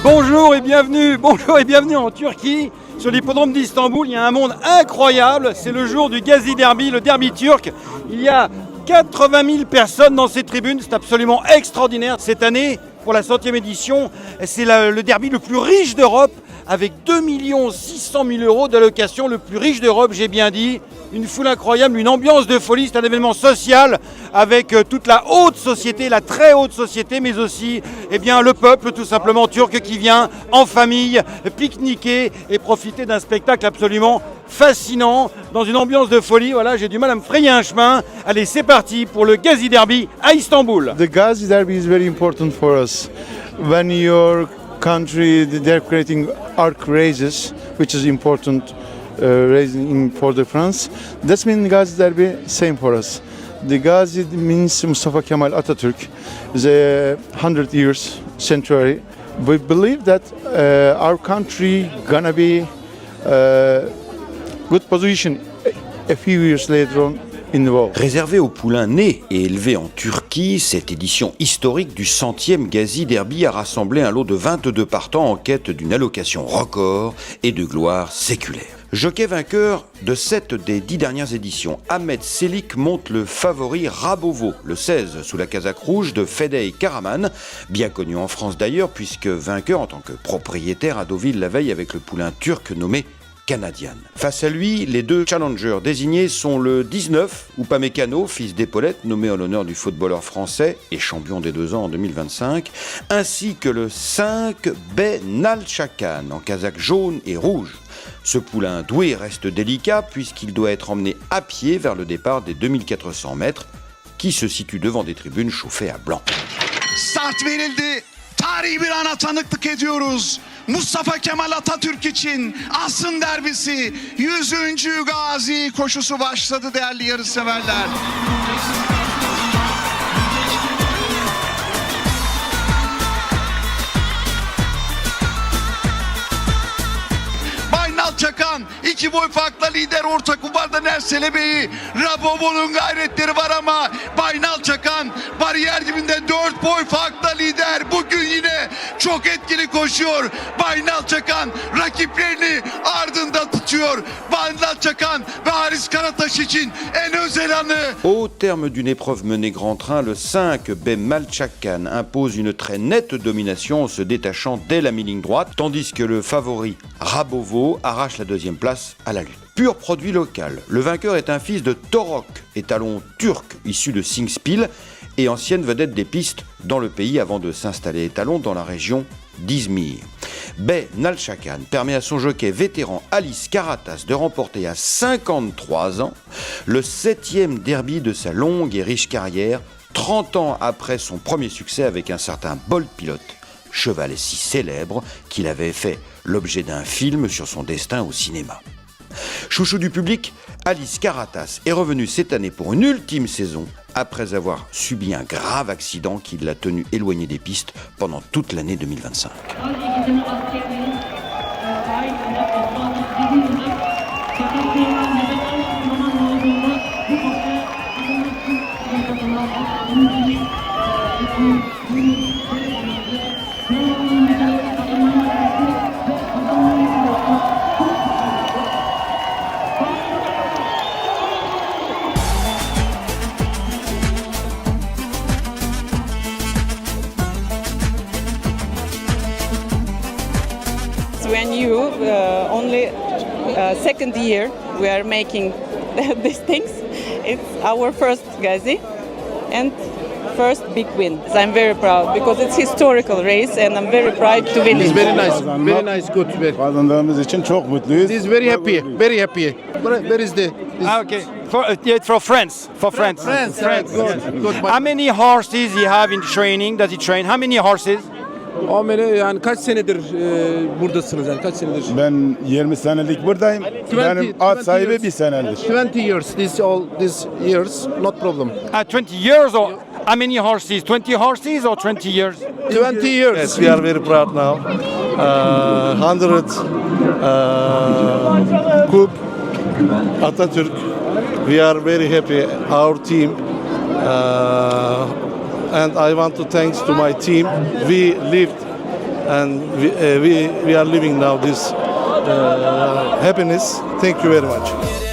Bonjour et bienvenue en Turquie, sur l'hippodrome d'Istanbul. Il y a un monde incroyable, c'est le jour du Gazi Derby, le derby turc. Il y a 80 000 personnes dans ces tribunes, c'est absolument extraordinaire. Cette année, pour la 100e édition, c'est le derby le plus riche d'Europe, avec 2 600 000 euros d'allocation, le plus riche d'Europe, j'ai bien dit. Une foule incroyable, une ambiance de folie, c'est un événement social avec toute la haute société, la très haute société, mais aussi le peuple tout simplement turc qui vient en famille pique-niquer et profiter d'un spectacle absolument fascinant dans une ambiance de folie. Voilà, j'ai du mal à me frayer un chemin. Allez, c'est parti pour le Gazi Derby à Istanbul. The Gazi Derby is very important for us. When your country they're creating arc races, which is important racing for the France. That means Gazi Derby same for us. The Gazi means Mustafa Kemal Atatürk. It's a 100 years century. We believe that our country gonna be good position a few years later on. Réservée aux poulains nés et élevés en Turquie, cette édition historique du 100e Gazi Derby a rassemblé un lot de 22 partants en quête d'une allocation record et de gloire séculaire. Jockey vainqueur de 7 des 10 dernières éditions, Ahmet Çelik monte le favori Rabovo, le 16, sous la casaque rouge de Fedey Karaman, bien connu en France d'ailleurs, puisque vainqueur en tant que propriétaire à Deauville la veille avec le poulain turc nommé Canadian. Face à lui, les deux challengers désignés sont le 19, Upamecano, fils d'Epaulette, nommé en l'honneur du footballeur français et champion des 2 ans en 2025, ainsi que le 5, Nalchakan, en casaque jaune et rouge. Ce poulain doué reste délicat puisqu'il doit être emmené à pied vers le départ des 2400 mètres qui se situent devant des tribunes chauffées à blanc. Start verildi. Tarihi bir ana tanıklık ediyoruz. Mustafa Kemal Atatürk için Asrın Derbisi 100. Gazi koşusu başladı değerli yarışseverler. Nalçakan 2 boy farkla lider, orta kumarda Nersele Bey'i, Rabovo'nun gayretleri var ama Bay Nalçakan bariyer dibinde 4 boy farkla lider. Bugün yine çok etkili koşuyor. Bay Nalçakan rakiplerini ardında tutuyor. Bay Nalçakan ve Haris Karataş için en özel anı. Au terme d'une épreuve menée grand train, le 5, Nalçakan impose une très nette domination en se détachant dès la mi-ligne droite, tandis que le favori Rabovo arrache la 2e place à la lutte. Pur produit local, le vainqueur est un fils de Torok, étalon turc issu de Singspil et ancienne vedette des pistes dans le pays avant de s'installer étalon dans la région d'Izmir. Nalçakan permet à son jockey vétéran Alice Karatas de remporter à 53 ans le 7e derby de sa longue et riche carrière, 30 ans après son premier succès avec un certain Bolt Pilot, cheval si célèbre qu'il avait fait l'objet d'un film sur son destin au cinéma. Chouchou du public, Alice Karatas est revenue cette année pour une ultime saison après avoir subi un grave accident qui l'a tenu éloigné des pistes pendant toute l'année 2025. When you only second year we are making these things. It's our first Gazi and first big win. I'm very proud because it's historical race and I'm very proud to win it. It's very nice, good. Kazandığımız için çok mutluyuz. This is very happy. Where is the? Okay, for France. France. Good. How many horses you have in training? Does he train? How many horses? Amele yani kaç senedir buradasınız yani kaç senedir? Ben 20 senelik buradayım. Benim at sahibi 1 senedir. 20 years. These years, not problem. 20 years or how many horses? 20 horses or 20 years? 20 years. Yes, we are very proud now. 100 Coupe Atatürk. We are very happy. Our team. And I want to thanks to my team. We lived and we are living now this happiness. Thank you very much.